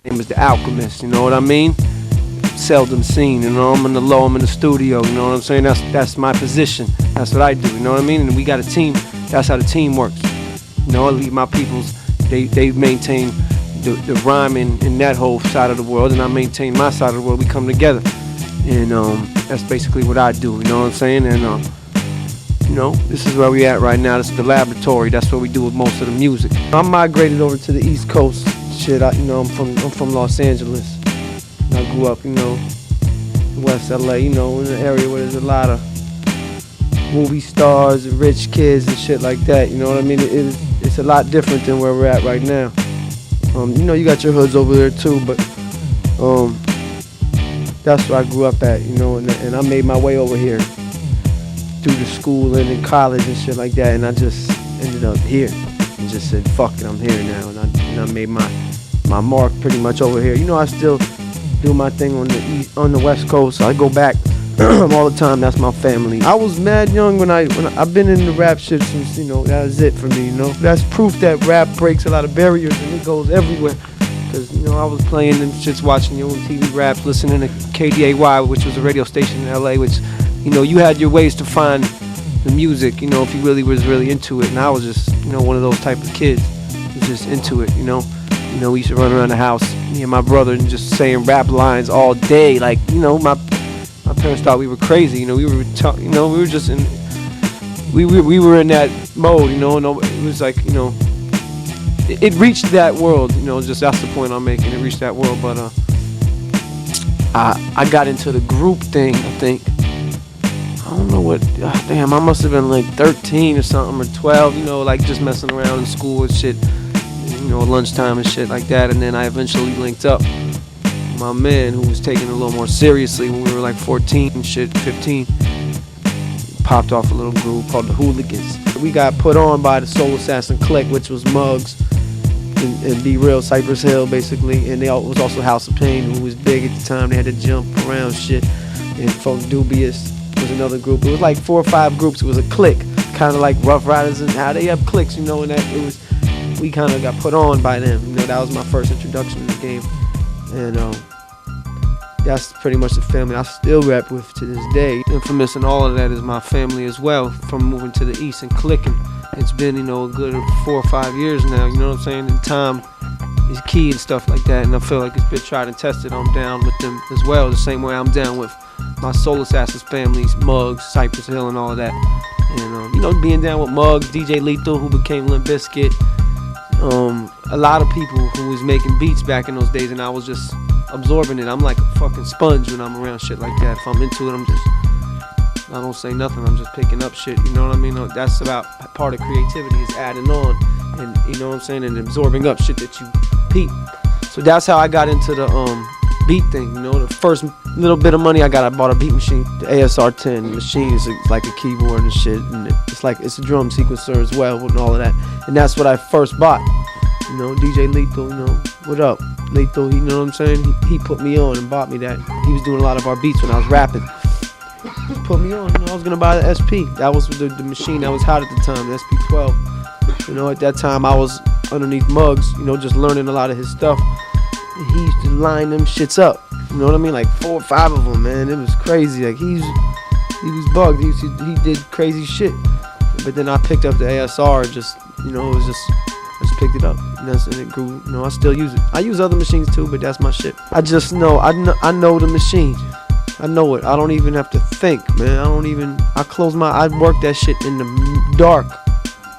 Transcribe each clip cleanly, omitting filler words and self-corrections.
name is the Alchemist, you know what I mean? Seldom seen, you know, I'm in the low, I'm in the studio, you know what I'm saying? That's my position, that's what I do, you know what I mean? And we got a team, that's how the team works. You know, I leave my peoples, they maintain the rhyme in that whole side of the world, and I maintain my side of the world. We come together, and that's basically what I do, you know what I'm saying? And you know, this is where we at right now. This is the laboratory. That's where we do most of the music. I migrated over to the East Coast. Shit, you know, I'm from Los Angeles. I grew up, you know, West LA, you know, in an area where there's a lot of movie stars and rich kids and shit like that. You know what I mean? It's a lot different than where we're at right now. You know, you got your hoods over there too, but that's where I grew up at, you know, and I made my way over here through the school and in college and shit like that, and I just ended up here and just said, fuck it, I'm here now, and I made my mark pretty much over here. You know, I still do my thing on the West Coast. I go back all the time. That's my family. I was mad young when I've been in the rap shit since, you know, that was it for me, you know. That's proof that rap breaks a lot of barriers and it goes everywhere. Cause, you know, I was playing them shits, watching your own TV raps, listening to KDAY, which was a radio station in LA, which, you know, you had your ways to find the music, you know, if you really was into it. And I was just, you know, one of those type of kids who's just into it, you know. You know, we used to run around the house, me and my brother, and just saying rap lines all day. Like, you know, my parents thought we were crazy. You know, we were just in, we were in that mode. You know, and it was like, you know, it reached that world. You know, just that's the point I'm making. It reached that world, but I got into the group thing. I think I don't know what. Damn, I must have been like 13 or something, or 12. You know, like just messing around in school and shit. You know, lunchtime and shit like that, and then I eventually linked up with my man who was taking it a little more seriously when we were like 14 and shit, 15. Popped off a little group called the Hooligans. We got put on by the Soul Assassin Clique, which was Muggs and Be Real, Cypress Hill, basically, and it was also House of Pain, who was big at the time. They had to jump around shit, and Funk Dubious was another group. It was like 4 or 5 groups. It was a clique, kind of like Rough Riders and how they have cliques, you know, and that it was. We kind of got put on by them. You know, that was my first introduction to the game. And that's pretty much the family I still rap with to this day. Infamous and all of that is my family as well, from moving to the East and clicking. It's been, you know, a good 4 or 5 years now, you know what I'm saying? And time is key and stuff like that. And I feel like it's been tried and tested. I'm down with them as well, the same way I'm down with my Soul Assassins families, Muggs, Cypress Hill, and all of that. And, you know, being down with Muggs, DJ Lethal, who became Limp Bizkit. A lot of people who was making beats back in those days, and I was just absorbing it. I'm like a fucking sponge when I'm around shit like that. If I'm into it, I don't say nothing, I'm just picking up shit, you know what I mean? That's about part of creativity, is adding on, and you know what I'm saying, and absorbing up shit that you peep. So that's how I got into the beat thing, you know. The first little bit of money I got, I bought a beat machine. The ASR-10 machine is like a keyboard and shit, and it's a drum sequencer as well and all of that. And that's what I first bought. You know, DJ Lethal, you know, what up? Lethal, you know what I'm saying? He put me on and bought me that. He was doing a lot of our beats when I was rapping. He put me on, you know, I was gonna buy the SP. That was the machine that was hot at the time, the SP12. You know, at that time I was underneath Muggs, you know, just learning a lot of his stuff. And he used to line them shits up. You know what I mean? Like 4 or 5 of them, man. It was crazy. Like he was bugged. He did crazy shit. But then I picked up the ASR. Just, you know, I just picked it up, and it grew. You know, I still use it. I use other machines too, but that's my shit. I just know. I know the machine. I know it. I don't even have to think, man. I close my. I work that shit in the dark,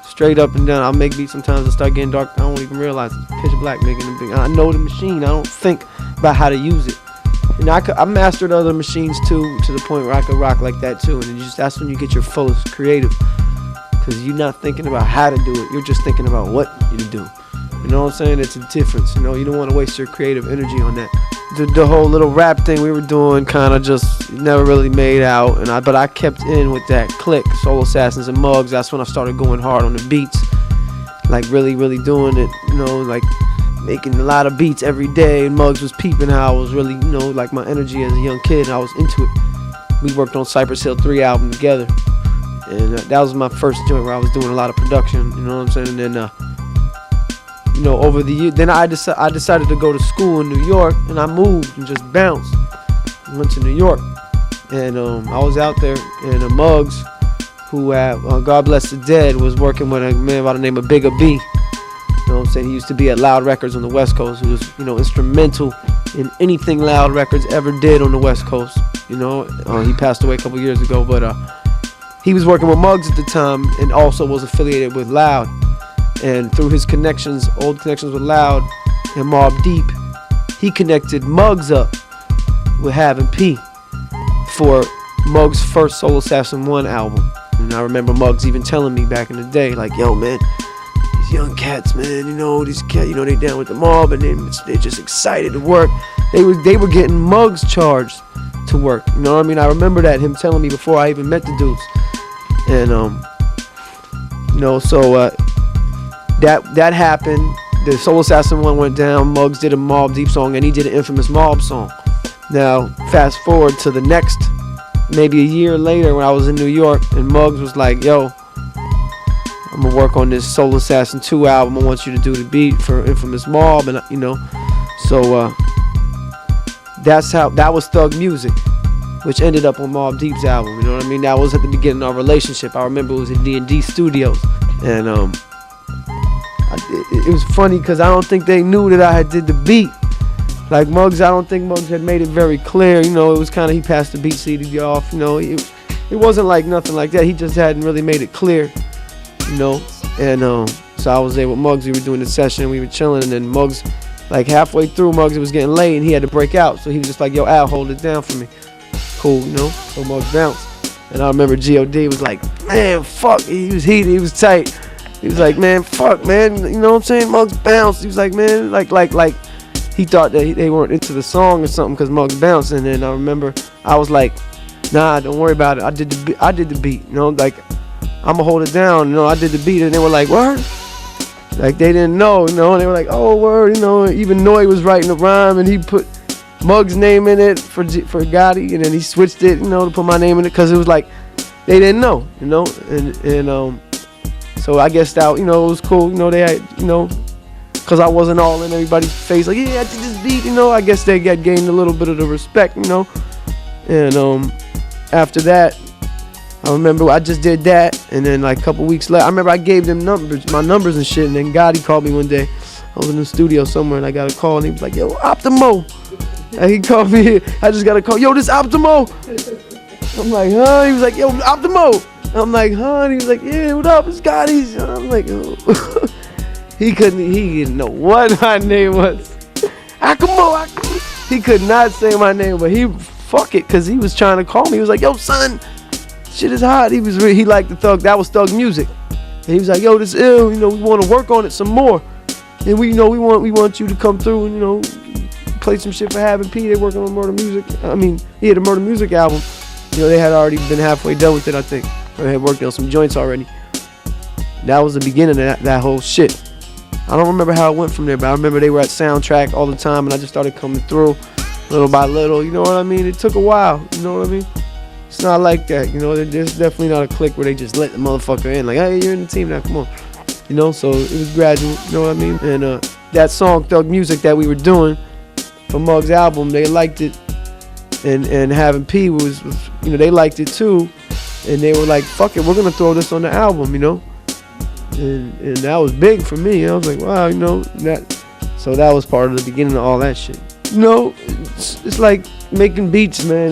straight up and down. I'll make beats sometimes and start getting dark. I don't even realize it's pitch black making the beat. I know the machine. I don't think about how to use it. And I mastered other machines too, to the point where I could rock like that too. And that's when you get your fullest creative, because you're not thinking about how to do it. You're just thinking about what you do. You know what I'm saying? It's a difference. You know, you don't want to waste your creative energy on that. The whole little rap thing we were doing kind of just never really made out. But I kept in with that clique, Soul Assassins and Muggs. That's when I started going hard on the beats, like really, really doing it. You know, like making a lot of beats every day. And Muggs was peeping how I was really, you know, like my energy as a young kid. I was into it. We worked on Cypress Hill 3 album together, and that was my first joint where I was doing a lot of production. You know what I'm saying? And then you know, over the year, then I decided to go to school in New York, and I moved and just bounced. I went to New York, and I was out there, and Muggs, who God bless the dead, was working with a man by the name of Bigger B. You know what I'm saying? He used to be at Loud Records on the West Coast. He was, you know, instrumental in anything Loud Records ever did on the West Coast. You know, he passed away a couple years ago, but he was working with Muggs at the time, and also was affiliated with Loud. And through his connections, old connections with Loud and Mobb Deep, he connected Muggs up with Having P for Muggs' first Soul Assassin 1 album. And I remember Muggs even telling me back in the day, like, yo, man, these young cats, man, you know, these cats, you know, they down with the mob, and they're just excited to work. They were getting Muggs charged to work. You know what I mean? I remember that, him telling me before I even met the dudes. And, you know, so that happened. The Soul Assassin 1 went down. Muggs did a Mobb Deep song, and he did an infamous Mobb song. Now, fast forward to the next, maybe a year later, when I was in New York, and Muggs was like, yo, I'm gonna work on this Soul Assassin 2 album. I want you to do the beat for infamous Mobb, and you know, so that was Thug Music, which ended up on Mobb Deep's album. You know what I mean? That was at the beginning of our relationship. I remember it was at D&D Studios, and it was funny because I don't think they knew that I had did the beat. Like Muggs, I don't think Muggs had made it very clear. You know, it was kind of, he passed the beat CD off. You know, it wasn't like nothing like that. He just hadn't really made it clear. You know, and so I was there with Muggs. We were doing the session. We were chilling, and then Muggs, like halfway through, Muggs, it was getting late, and he had to break out. So he was just like, yo, Al, hold it down for me. Cool, you know. So Muggs bounced, and I remember J.O.D was like, man, fuck. He was heated. He was tight. He was like, man, fuck, man. You know what I'm saying? Muggs bounced. He was like, man, like. He thought that they weren't into the song or something because Muggs bounced, and then I remember I was like, nah, don't worry about it. I did the beat, you know, like I'ma hold it down, you know. I did the beat, and they were like, word? Like they didn't know, you know. And they were like, oh, word, you know. Even Noy was writing the rhyme, and he put Muggs' name in it for J.O.D, and then he switched it, you know, to put my name in it because it was like they didn't know, you know. And so I guess that, you know, it was cool, you know. They had, you know, because I wasn't all in everybody's face, like, yeah, I did this beat, you know. I guess they got gained a little bit of the respect, you know. And after that, I remember I just did that, and then like a couple weeks later, I remember I gave them my numbers and shit, and then Gotti called me one day. I was in the studio somewhere, and I got a call, and he was like, yo, Optimo. And he called me, I just got a call, yo, this Optimo. I'm like, huh? He was like, yo, Optimo. I'm like, huh? And he was like, yeah, what up, it's Gotti's. And I'm like, oh. He didn't know what my name was. Akamo. He could not say my name, but fuck it, because he was trying to call me. He was like, yo, son, shit is hot. He liked the Thug. That was Thug Music. And he was like, yo, this ill. You know, we want to work on it some more. And we want you to come through and, you know, play some shit for Having P. They working on Murder Music. I mean, he had a Murder Music album. You know, they had already been halfway done with it, I think. Or they had worked on some joints already. That was the beginning of that whole shit. I don't remember how it went from there, but I remember they were at Soundtrack all the time, and I just started coming through little by little. You know what I mean? It took a while. You know what I mean? It's not like that. You know, there's definitely not a clique where they just let the motherfucker in. Like, hey, you're in the team now. Come on. You know, so it was gradual. You know what I mean? And that song, Thug Music, that we were doing for Muggs' album, they liked it. And Having P was, you know, they liked it too. And they were like, fuck it, we're going to throw this on the album, you know? And that was big for me. I was like, wow, you know, so that was part of the beginning of all that shit. You know, it's like making beats, man.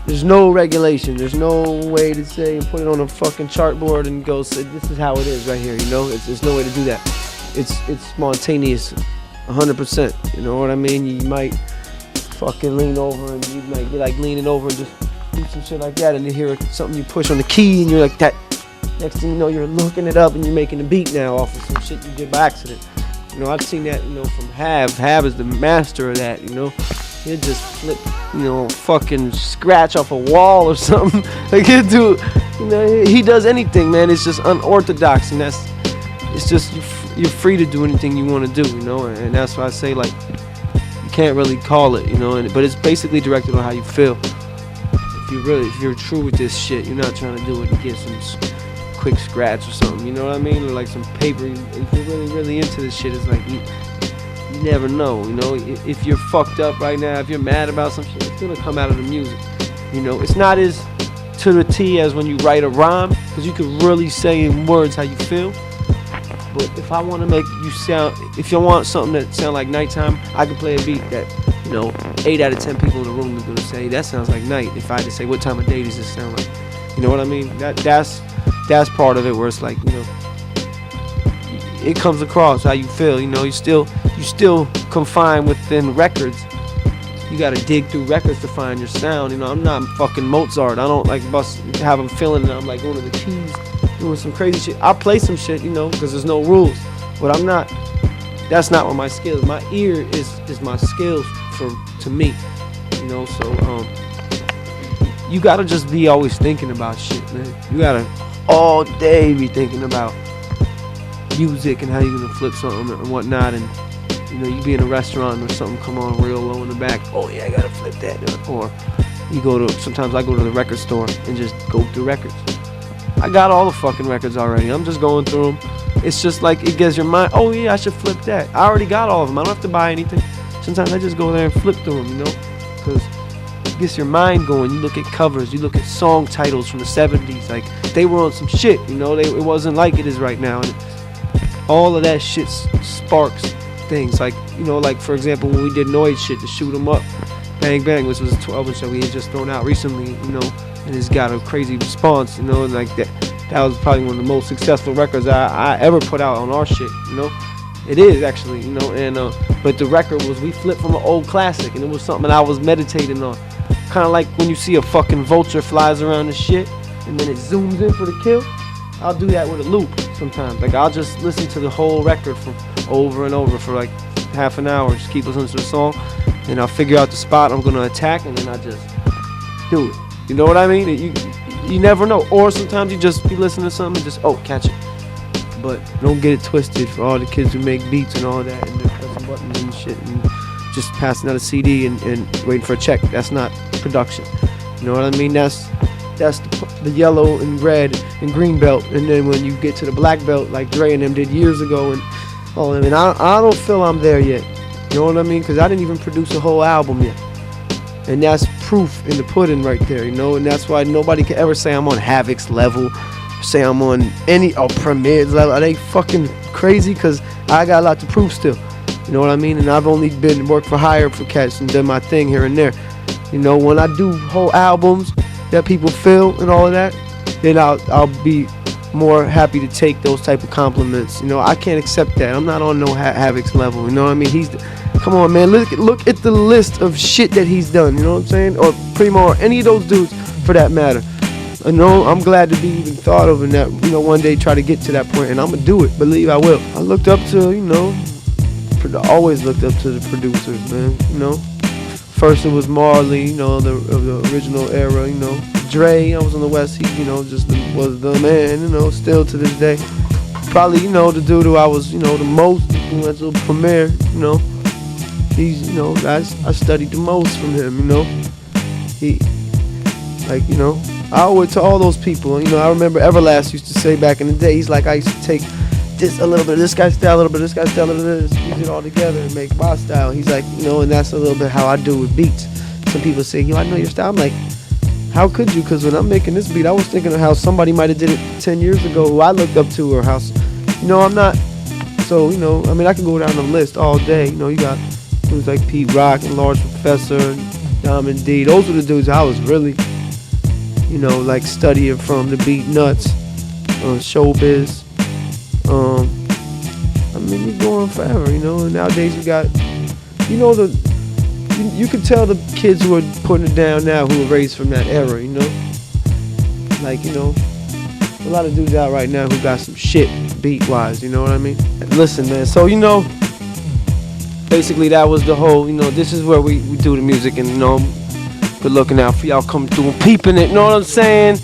There's no regulation. There's no way to say and put it on a fucking chartboard and go, say, this is how it is right here. You know, there's no way to do that. It's spontaneous, 100%. You know what I mean? You might fucking lean over, and you might be like leaning over and just do some shit like that, and you hear something, you push on the key, and you're like that. Next thing you know, you're looking it up and you're making a beat now off of some shit you did by accident. You know, I've seen that, you know, from Hav. Hav is the master of that, you know. He'll just flip, you know, fucking scratch off a wall or something. Like he'll do, you know, he does anything, man. It's just unorthodox, and it's just, you're free to do anything you want to do, you know. And that's why I say, like, you can't really call it, you know. But it's basically directed on how you feel. If you're true with this shit, you're not trying to do it to get some quick scratch or something, you know what I mean? Or like some paper. If you're really, really into this shit, it's like you never know, you know? If you're fucked up right now, if you're mad about some shit, it's gonna come out of the music. You know, it's not as to the T as when you write a rhyme, because you can really say in words how you feel. But if I want to make you sound, if you want something that sound like nighttime, I can play a beat that, you know, 8 out of 10 people in the room are gonna say that sounds like night. If I had to say what time of day does this sound like, you know what I mean? That's part of it, where it's like, you know, it comes across how you feel. You know, you still confined within records. You gotta dig through records to find your sound. You know, I'm not fucking Mozart. I don't like have them feeling that I'm like going to the keys doing some crazy shit. I'll play some shit, you know, because there's no rules. But I'm not. That's not where my skills. My ear is my skills to me. You know, so you gotta just be always thinking about shit, man. You gotta all day be thinking about music and how you're gonna flip something and whatnot. And you know, you be in a restaurant or something come on real low in the back. Oh yeah, I gotta flip that. Or you sometimes I go to the record store and just go through records. I got all the fucking records already. I'm just going through them. It's just like it gets your mind. Oh yeah, I should flip that. I already got all of them. I don't have to buy anything. Sometimes I just go there and flip through them, you know, because it gets your mind going. You look at covers. You look at song titles from the 70s. Like they were on some shit, you know. It wasn't like it is right now. And all of that shit sparks things. Like, you know, like for example, when we did Noise shit to Shoot 'Em Up, Bang Bang, which was a 12-inch that we had just thrown out recently, you know, and it's got a crazy response, you know, and like that was probably one of the most successful records I ever put out on our shit, you know. It is actually, you know, and but the record was, we flipped from an old classic, and it was something that I was meditating on. Kind of like when you see a fucking vulture flies around the shit, and then it zooms in for the kill. I'll do that with a loop sometimes. Like I'll just listen to the whole record from over and over for like half an hour, just keep listening to the song, and I'll figure out the spot I'm gonna attack, and then I just do it. You know what I mean? You never know. Or sometimes you just be listening to something and just catch it. But don't get it twisted for all the kids who make beats and all that, and they're pressing buttons and shit and just passing out a CD and waiting for a check. That's not production. You know what I mean? That's the yellow and red and green belt, and then when you get to the black belt, like Dre and them did years ago, and all them, and I don't feel I'm there yet. You know what I mean? Because I didn't even produce a whole album yet, and that's proof in the pudding right there. You know, and that's why nobody can ever say I'm on Havoc's level, say I'm on any Premier's level. Are they fucking crazy? Because I got a lot to prove still. You know what I mean? And I've only been work for hire for cats and done my thing here and there. You know, when I do whole albums that people feel and all of that, then I'll be more happy to take those type of compliments. You know, I can't accept that. I'm not on no Havoc's level. You know what I mean? Come on, man. Look at the list of shit that he's done. You know what I'm saying? Or Primo, or any of those dudes for that matter. I know I'm glad to be even thought of, and that, you know, one day try to get to that point, and I'm gonna do it. Believe I will. I looked up to, you know, always looked up to the producers, man. You know, first it was Marley, you know, of the original era. You know, Dre, I was on the West. He, you know, just was the man. You know, still to this day. Probably, you know, the dude who I was, you know, the most influential Premier. You know, he's, you know, I studied the most from him. You know, he, like, you know, I owe it to all those people. You know, I remember Everlast used to say back in the day, he's like, I used to take this, a little bit of this guy's style, a little bit of this guy's style, a little bit of this, use it all together and make my style. He's like, you know, and that's a little bit how I do with beats. Some people say, yo, I know your style. I'm like, how could you? Because when I'm making this beat, I was thinking of how somebody might have did it 10 years ago who I looked up to, or how, you know, I'm not, so, you know, I mean, I can go down the list all day. You know, you got dudes like Pete Rock and Large Professor and Diamond D. Those were the dudes I was really, you know, like studying from, the beat nuts, showbiz. I mean, you're going forever, you know. And nowadays you got, you know, you can tell the kids who are putting it down now who were raised from that era, you know. Like, you know, a lot of dudes out right now who got some shit beat wise, you know what I mean? Listen, man. So, you know, basically that was the whole, you know, this is where we do the music, and, you know, we're looking out for y'all coming through and peeping it, you know what I'm saying?